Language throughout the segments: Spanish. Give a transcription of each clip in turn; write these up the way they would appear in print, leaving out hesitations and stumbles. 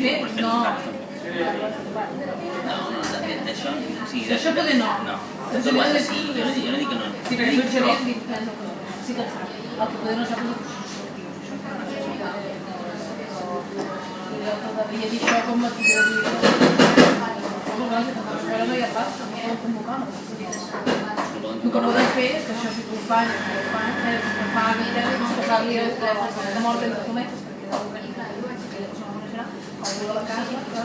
No. No, d'això... Sí, d'això poder no. No. De tot l'altre sí, jo no dic que no. Sí, perquè això gerent sí que el sap. El que poder no sap és el havia dit això com a tipus de dir... Però no hi ha pas, no poden convocar, no? El que poden fer és que això si tu ho fan, que ho fan, que fa vida, que pagui de mort dels documents, perquè d'organitzar, que la persona no coneixerà, algú de la casa, que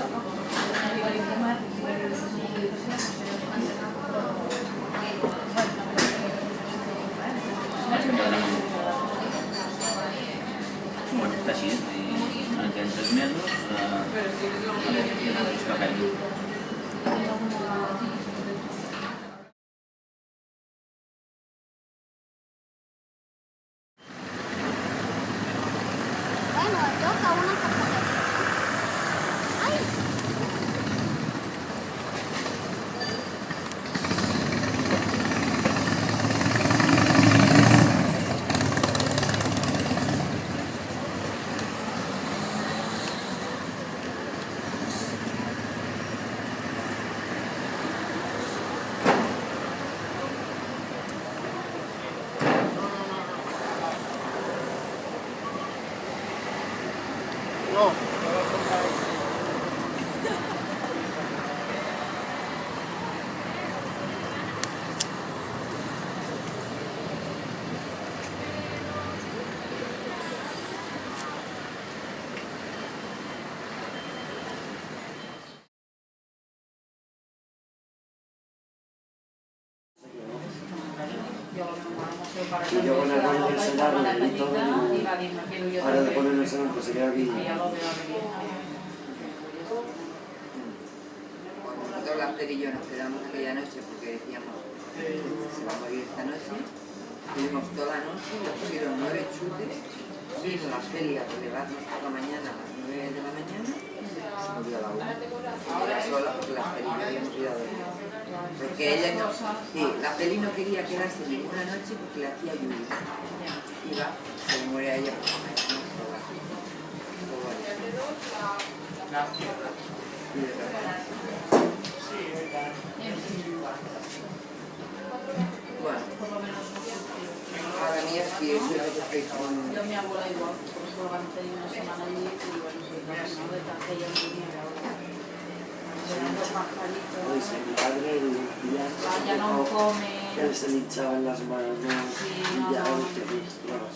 arriba a l'informat, i la Bueno, està així, en aquests 3 mesos, Bueno, toca una cafetera. ¡Ay! No. Y yo con el rollo del cenar y todo, ahora de poner el cenar, pues se queda aquí. Nosotros, Laster y yo, nos quedamos aquella noche porque decíamos que se va a morir esta noche. Estuvimos toda la noche, le pusieron 9 chutes, vino la feria de levarnos por la mañana a las 9 de la mañana, se murió a la 1. Ella sola porque Laster y yo habíamos ido a dormir. Porque ella no, sí, Laster no quería quedarse ninguna noche porque le hacía lluvia. Iba, se le muere a ella por la mañana. Bueno, ahora mía sí es lo que estoy con... Yo mi abuela igual, porque se lo van a tener una semana allí y bueno, no de tanta ella no tenía ahora. Eran dos pajaritos. Pues mi padre Ya no come. Él se le hinchaba en las manos Sí, y no, ya no. claro.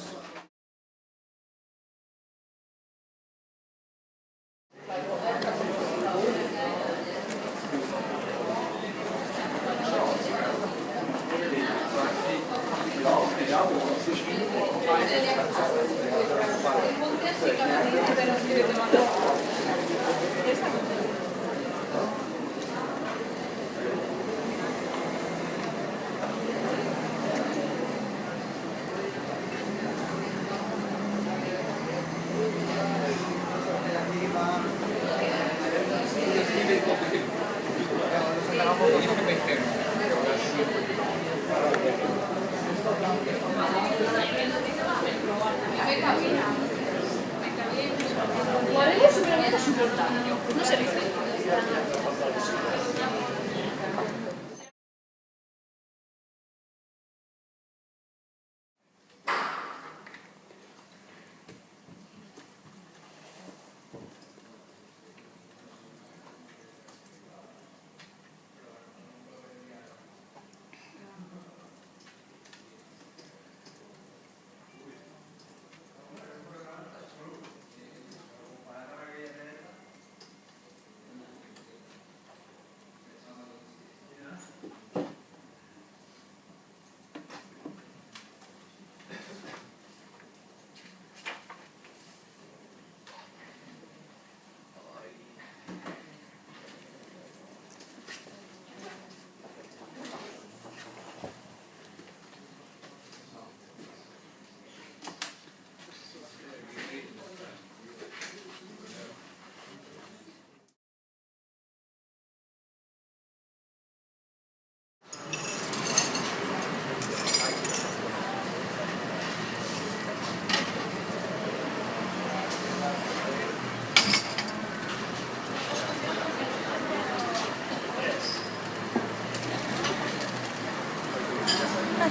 ¿Cuál es? Sí,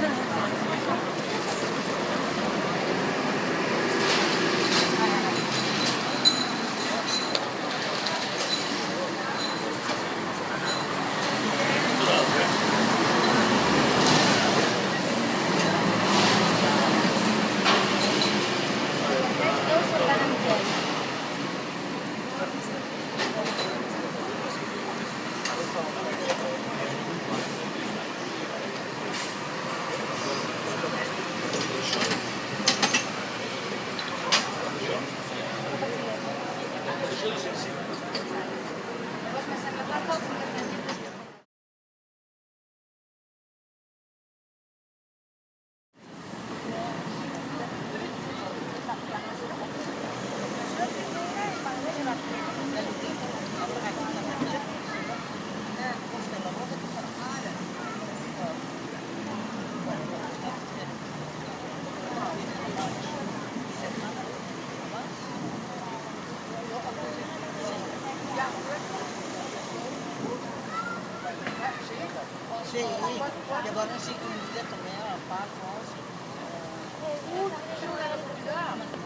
llavors sí que un dia també al parc, no?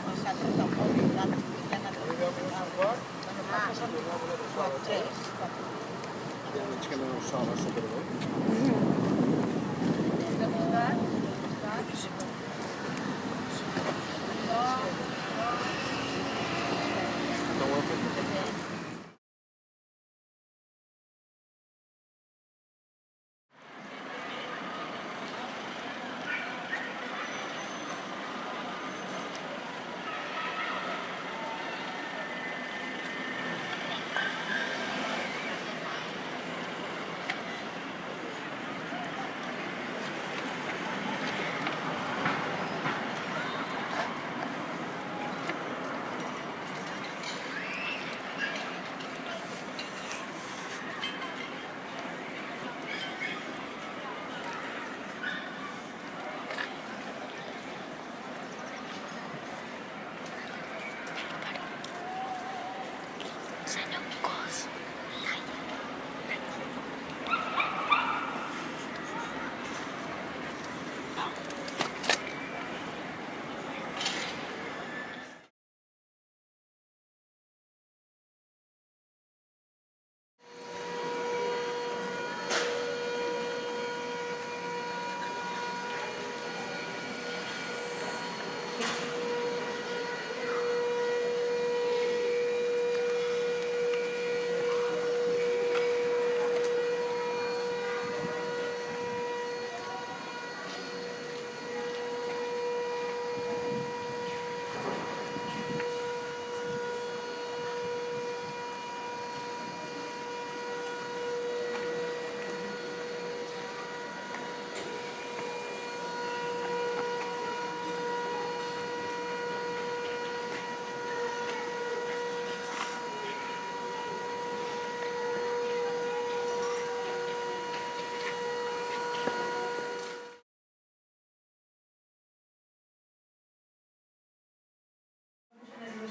Nosaltres tampoc, ja n'ha Veig que no sona superbé. No ho hem fet.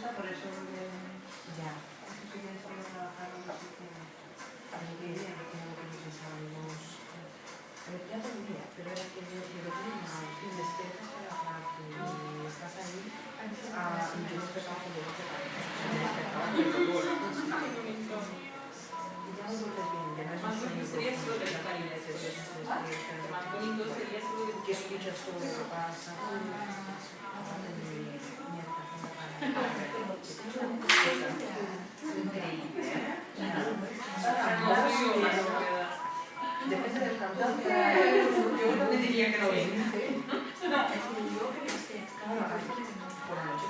Por eso ya. Quería solo trabajar en un sitio que quería, que no lo que pensábamos. Ya podría, pero era que yo lo tenía mal. Y me esperas trabajar y estás ahí. Yo no esperaba que yo no te parezca. Ya no vuelves bien, ya no es un sueño profundo. Que escuchas todo lo que pasa. Depende del cantante. Yo no le diría que no venga. No, es que yo creo que por la noche.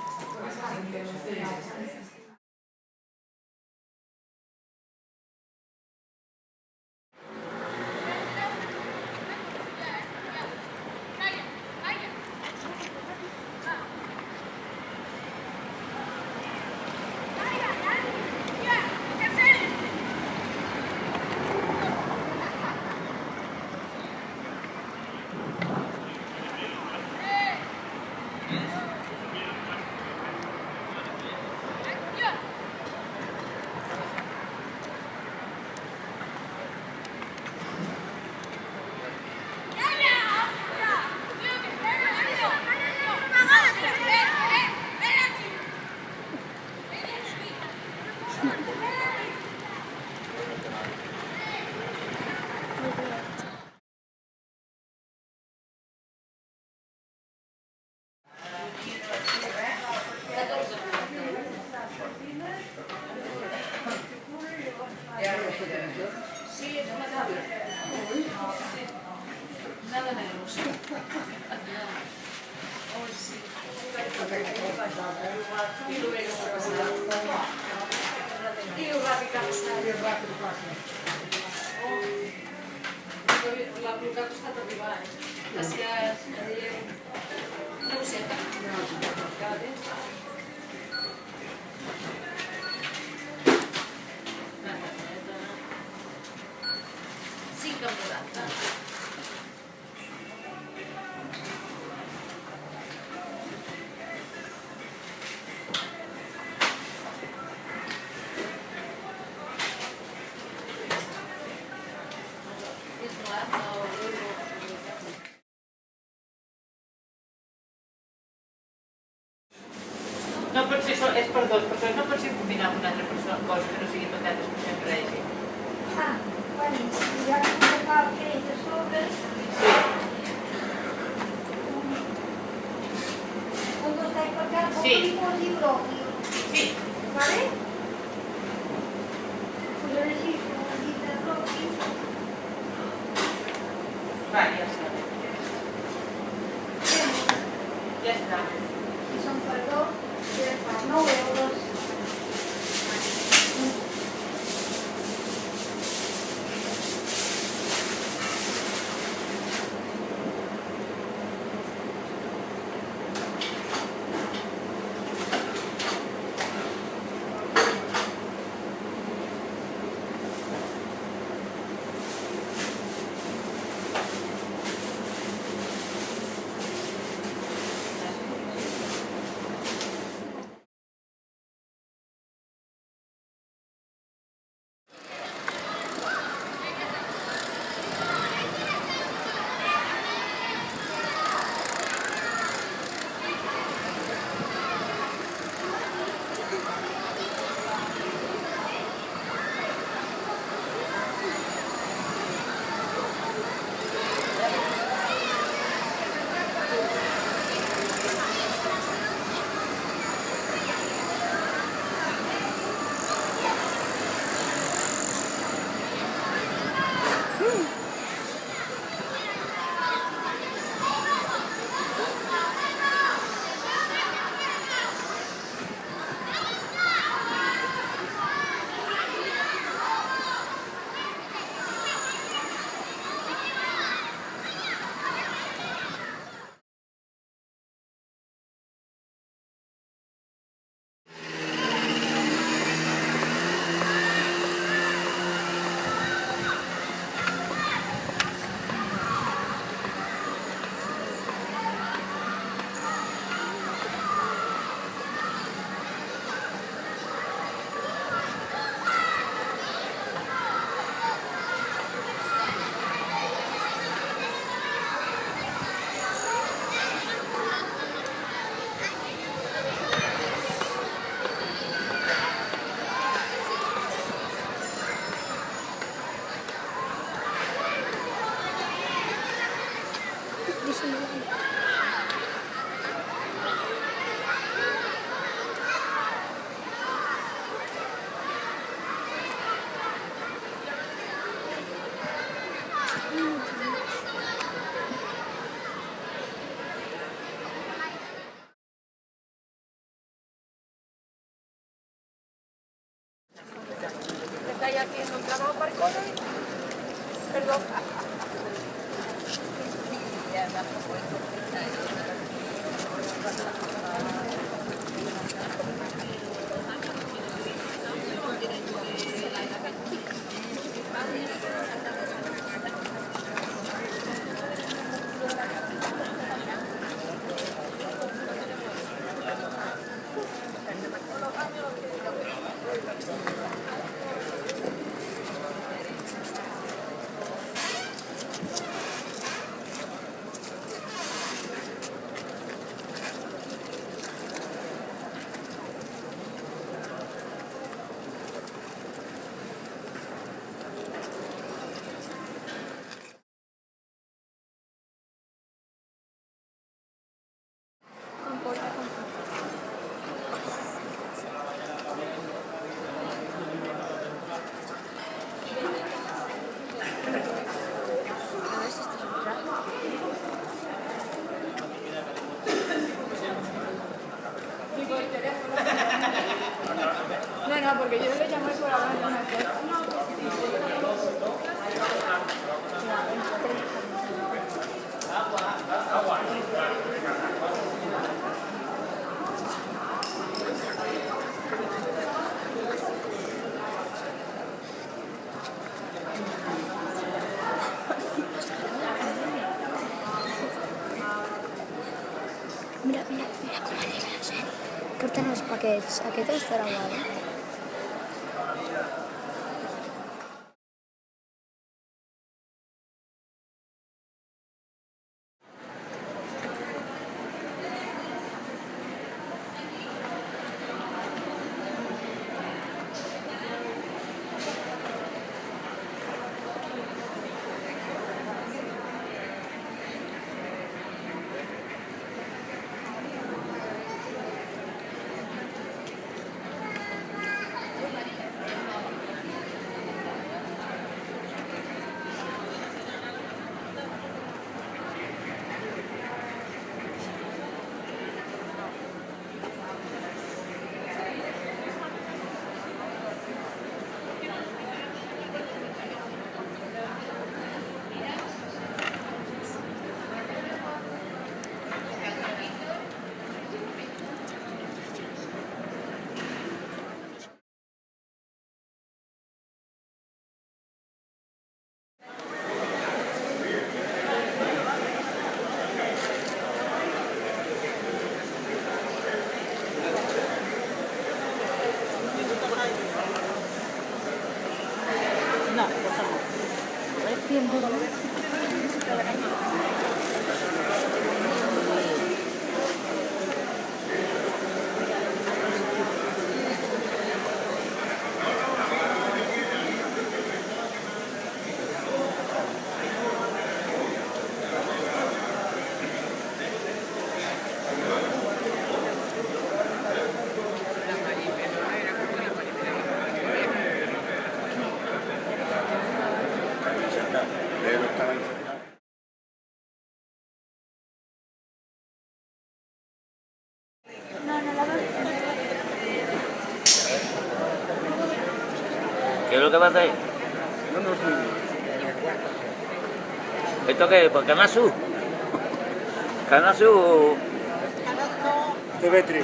Nada negros. La col·locat ha estat arribar, Gràcies. Negocieta. Cada temps. Sí que em quedat. No pot ser, és per dos persones, no pot ser combinar amb una altra persona, cosa que no sigui patates que sempre hagi. Ah, bueno, ja que em tocava fer de sobre, Sí. un dos de per acá, Sí. un y brócoli, Sí. ¿vale? Pues yo necesito un poquito de brócoli. Vale, ja està. Ja està. Y son para dos, de 9 euros. Estáis haciendo un trabajo para cosas. Perdón. Porque yo le llamé por hablar de una cosa. Mira com arriba la gent. Porten els paquets. Aquest estarà guai. No, por favor. ¿Qué es lo que pasa ahí? ¿Esto qué es? ¿Por Canal Sur? ¿Canal Sur? TV3,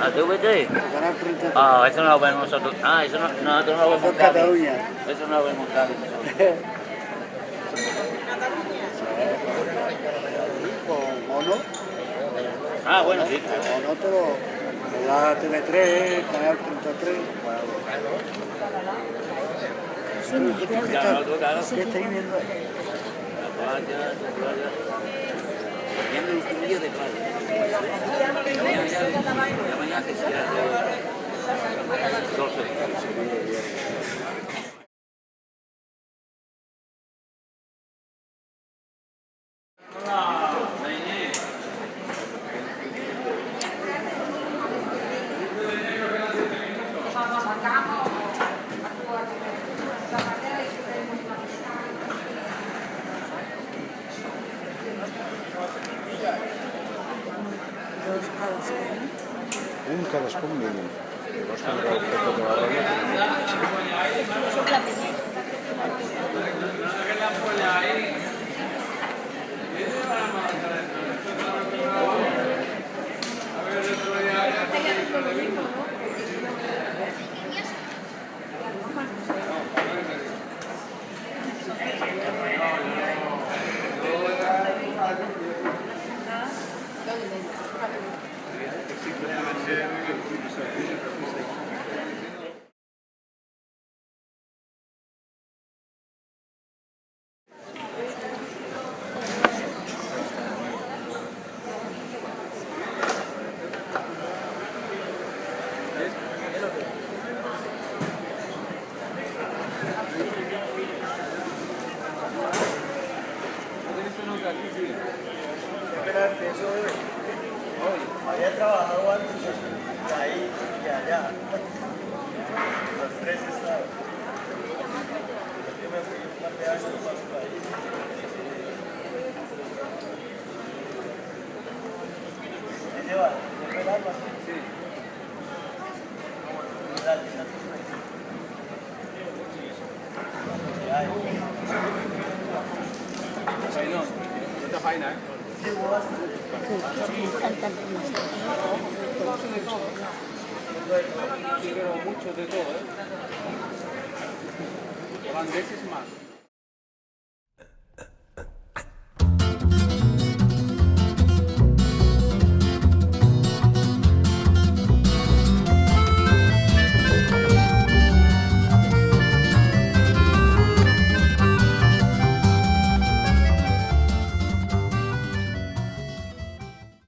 ¿Ah, TVT? Canal 33. Ah, eso no lo vemos nosotros. Ah, eso no, nosotros no lo vemos Por en cable. Cataluña. Eso no lo vemos en cable nosotros. Con Mono. Ah, bueno, sí. Con Mono te lo da TV3, Canal 33. Ya, nosotros, claro. ¿Qué estáis viendo ahí? La playa. Viendo el frío de playa. La mañana que sea 12. Un cadascun mínim. Llavors tindrà el fet de la dona. Soc la primera. Había trabajado antes de ahí y allá. Los tres estados. Yo me fui un par de años para su país. ¿Qué lleva? ¿Qué lleva? Sí. Dale, mucha faena, ¿eh? Quiero mucho de todo, ¿eh? Holandeses más.